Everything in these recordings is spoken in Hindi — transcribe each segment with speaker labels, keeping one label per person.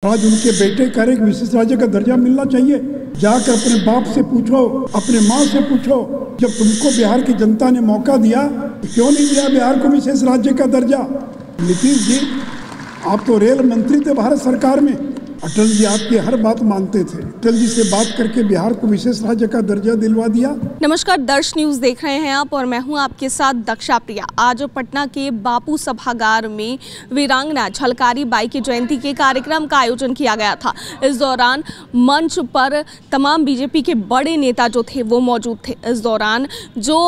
Speaker 1: आज उनके बेटे कह रहे कि विशेष राज्य का दर्जा मिलना चाहिए। जाकर अपने बाप से पूछो, अपने माँ से पूछो, जब तुमको बिहार की जनता ने मौका दिया तो क्यों नहीं दिया बिहार को विशेष राज्य का दर्जा। नीतीश जी, आप तो रेल मंत्री थे भारत सरकार में, अटल जी आपकी हर बात मानते थे। अटल जी से बात करके बिहार को विशेष राज्य का दर्जा दिलवा दिया।
Speaker 2: नमस्कार, दर्श न्यूज़ देख रहे हैं आप और मैं हूं आपके साथ दक्षा प्रिया। आज पटना के बापू सभागार में वीरांगना झलकारी बाई की जयंती के कार्यक्रम का आयोजन किया गया था। इस दौरान मंच पर तमाम बीजेपी के बड़े नेता जो थे वो मौजूद थे। इस दौरान जो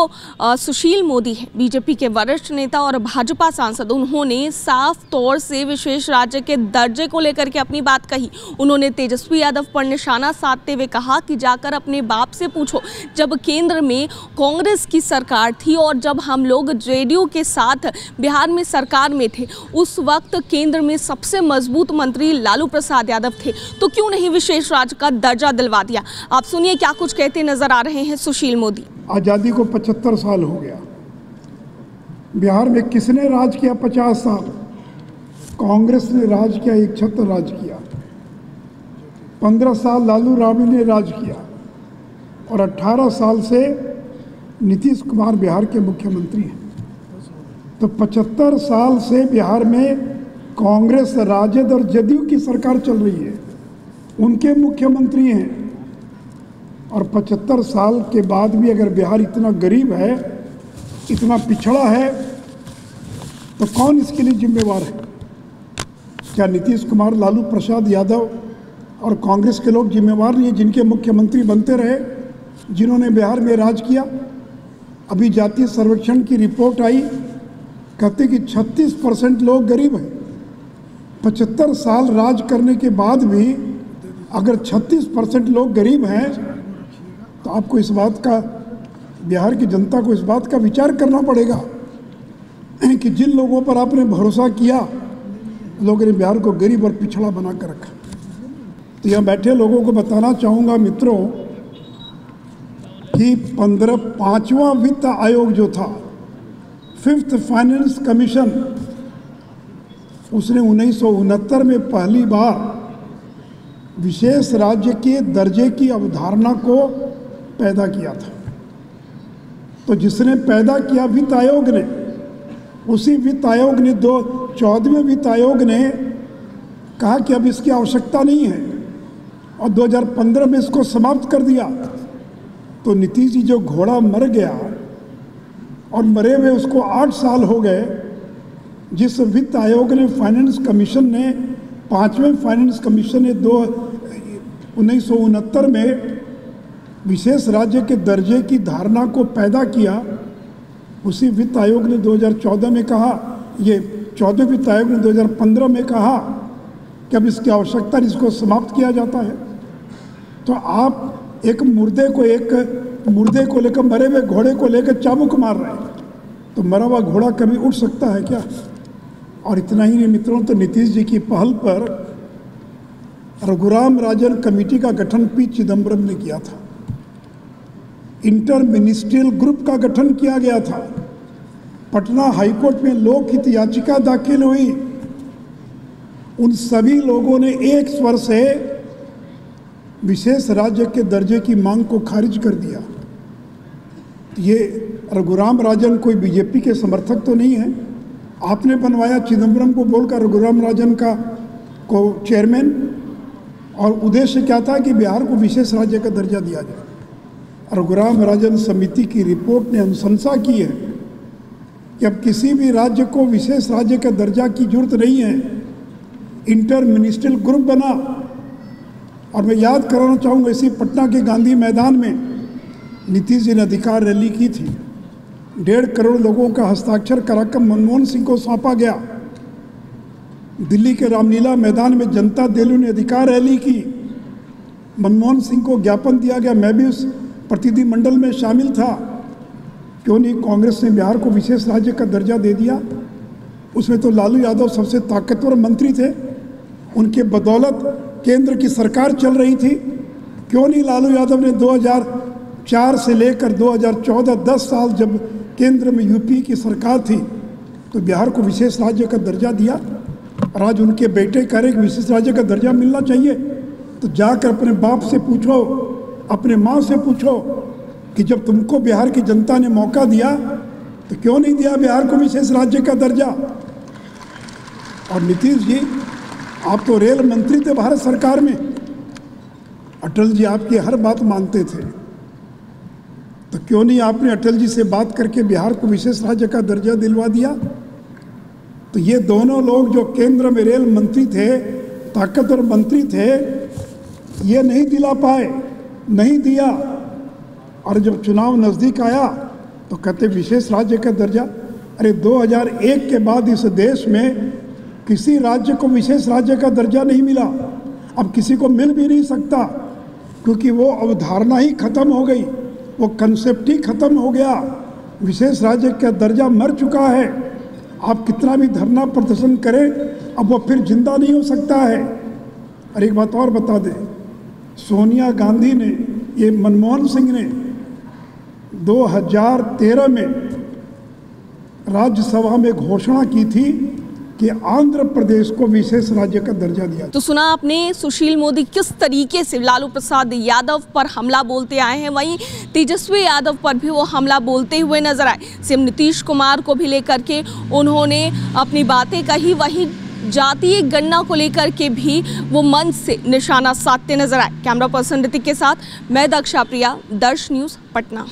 Speaker 2: सुशील मोदी है, बीजेपी के वरिष्ठ नेता और भाजपा सांसद, उन्होंने साफ तौर से विशेष राज्य के दर्जे को लेकर के अपनी बात कही। उन्होंने तेजस्वी यादव पर निशाना साधते हुए कहा कि जाकर अपने बाप से पूछो, जब केंद्र में कांग्रेस की सरकार थी और जब हम लोग जेडीयू के साथ बिहार में सरकार में थे, उस वक्त केंद्र में सबसे मजबूत मंत्री लालू प्रसाद यादव थे, तो क्यों नहीं विशेष राज्य का दर्जा दिलवा दिया। आप सुनिए क्या कुछ कहते नजर आ रहे हैं सुशील मोदी।
Speaker 1: आज़ादी को 75 साल हो गया। बिहार में किसने राज किया 50 साल? कांग्रेस ने राज किया, एक छत्र राज किया। 15 साल लालू राबड़ी ने राज किया और 18 साल से नीतीश कुमार बिहार के मुख्यमंत्री हैं। तो 75 साल से बिहार में कांग्रेस, राजद और जदयू की सरकार चल रही है, उनके मुख्यमंत्री हैं। और 75 साल के बाद भी अगर बिहार इतना गरीब है, इतना पिछड़ा है, तो कौन इसके लिए जिम्मेवार है? क्या नीतीश कुमार, लालू प्रसाद यादव और कांग्रेस के लोग जिम्मेवार नहीं, जिनके मुख्यमंत्री बनते रहे, जिन्होंने बिहार में राज किया? अभी जातीय सर्वेक्षण की रिपोर्ट आई, कहते कि 36% लोग गरीब हैं। 75 साल राज करने के बाद भी अगर 36% लोग गरीब हैं, तो आपको इस बात का, बिहार की जनता को इस बात का विचार करना पड़ेगा कि जिन लोगों पर आपने भरोसा किया, लोगों ने बिहार को गरीब और पिछड़ा बना कर रखा। तो यहाँ बैठे लोगों को बताना चाहूँगा मित्रों कि 5वां वित्त आयोग जो था, 5th फाइनेंस कमीशन, उसने 1969 में पहली बार विशेष राज्य के दर्जे की अवधारणा को पैदा किया था। तो जिसने पैदा किया वित्त आयोग ने, उसी वित्त आयोग ने 14वें वित्त आयोग ने कहा कि अब इसकी आवश्यकता नहीं है और 2015 में इसको समाप्त कर दिया। तो नीतीश जी जो घोड़ा मर गया और मरे हुए उसको 8 साल हो गए, जिस वित्त आयोग ने, फाइनेंस कमीशन ने, 5वें फाइनेंस कमीशन ने 1969 में विशेष राज्य के दर्जे की धारणा को पैदा किया, उसी वित्त आयोग ने 2014 में कहा, ये 14वें वित्त आयोग ने 2015 में कहा कि अब इसकी आवश्यकता, इसको समाप्त किया जाता है। तो आप एक मुर्दे को लेकर, मरे हुए घोड़े को लेकर चाबुक मार रहे हैं, तो मरा हुआ घोड़ा कभी उठ सकता है क्या? और इतना ही नहीं मित्रों, तो नीतीश जी की पहल पर रघुराम राजन कमेटी का गठन पी चिदम्बरम ने किया था। इंटर मिनिस्ट्रियल ग्रुप का गठन किया गया था। पटना हाईकोर्ट में लोकहित याचिका दाखिल हुई। उन सभी लोगों ने एक स्वर से विशेष राज्य के दर्जे की मांग को खारिज कर दिया। ये रघुराम राजन कोई बीजेपी के समर्थक तो नहीं है। आपने बनवाया चिदम्बरम को बोलकर रघुराम राजन को चेयरमैन, और उद्देश्य क्या था कि बिहार को विशेष राज्य का दर्जा दिया जाए। रघुराम राजन समिति की रिपोर्ट ने अनुशंसा की है कि अब किसी भी राज्य को विशेष राज्य का दर्जा की जरूरत नहीं है। इंटर मिनिस्ट्रियल ग्रुप बना। और मैं याद कराना चाहूँगा, इसी पटना के गांधी मैदान में नीतीश जी ने अधिकार रैली की थी। 1.5 करोड़ लोगों का हस्ताक्षर कराकर मनमोहन सिंह को सौंपा गया। दिल्ली के रामलीला मैदान में जनता दल ने अधिकार रैली की, मनमोहन सिंह को ज्ञापन दिया गया। मैं भी उस प्रतिनिधिमंडल में शामिल था। क्यों नहीं कांग्रेस ने बिहार को विशेष राज्य का दर्जा दे दिया? उसमें तो लालू यादव सबसे ताकतवर मंत्री थे, उनके बदौलत केंद्र की सरकार चल रही थी। क्यों नहीं लालू यादव ने 2004 से लेकर 2014 10 साल जब केंद्र में यूपी की सरकार थी, तो बिहार को विशेष राज्य का दर्जा दिया? और आज उनके बेटे कह रहे कि विशेष राज्य का दर्जा मिलना चाहिए, तो जाकर अपने बाप से पूछो, अपने माँ से पूछो कि जब तुमको बिहार की जनता ने मौका दिया तो क्यों नहीं दिया बिहार को विशेष राज्य का दर्जा। और नीतीश जी, आप तो रेल मंत्री थे भारत सरकार में, अटल जी आपकी हर बात मानते थे, तो क्यों नहीं आपने अटल जी से बात करके बिहार को विशेष राज्य का दर्जा दिलवा दिया। तो ये दोनों लोग जो केंद्र में रेल मंत्री थे, ताकतवर मंत्री थे, ये नहीं दिला पाए, नहीं दिया। और जब चुनाव नज़दीक आया तो कहते विशेष राज्य का दर्जा। अरे 2001 के बाद इस देश में किसी राज्य को विशेष राज्य का दर्जा नहीं मिला, अब किसी को मिल भी नहीं सकता, क्योंकि वो अवधारणा ही खत्म हो गई, वो कंसेप्ट ही खत्म हो गया। विशेष राज्य का दर्जा मर चुका है। आप कितना भी धरना प्रदर्शन करें, अब वो फिर जिंदा नहीं हो सकता है। और एक बात और बता दें, सोनिया गांधी ने, ये मनमोहन सिंह ने 2013 में राज्यसभा में घोषणा की थी कि आंध्र प्रदेश को विशेष राज्य का दर्जा दिया।
Speaker 2: तो सुना आपने सुशील मोदी किस तरीके से लालू प्रसाद यादव पर हमला बोलते आए हैं, वहीं तेजस्वी यादव पर भी वो हमला बोलते हुए नजर आए। सीएम नीतीश कुमार को भी लेकर के उन्होंने अपनी बातें कही, वहीं जातीय गणना को लेकर के भी वो मंच से निशाना साधते नजर आए। कैमरा पर्सन ऋतिक के साथ मैं दक्षा प्रिया, दर्श न्यूज़, पटना।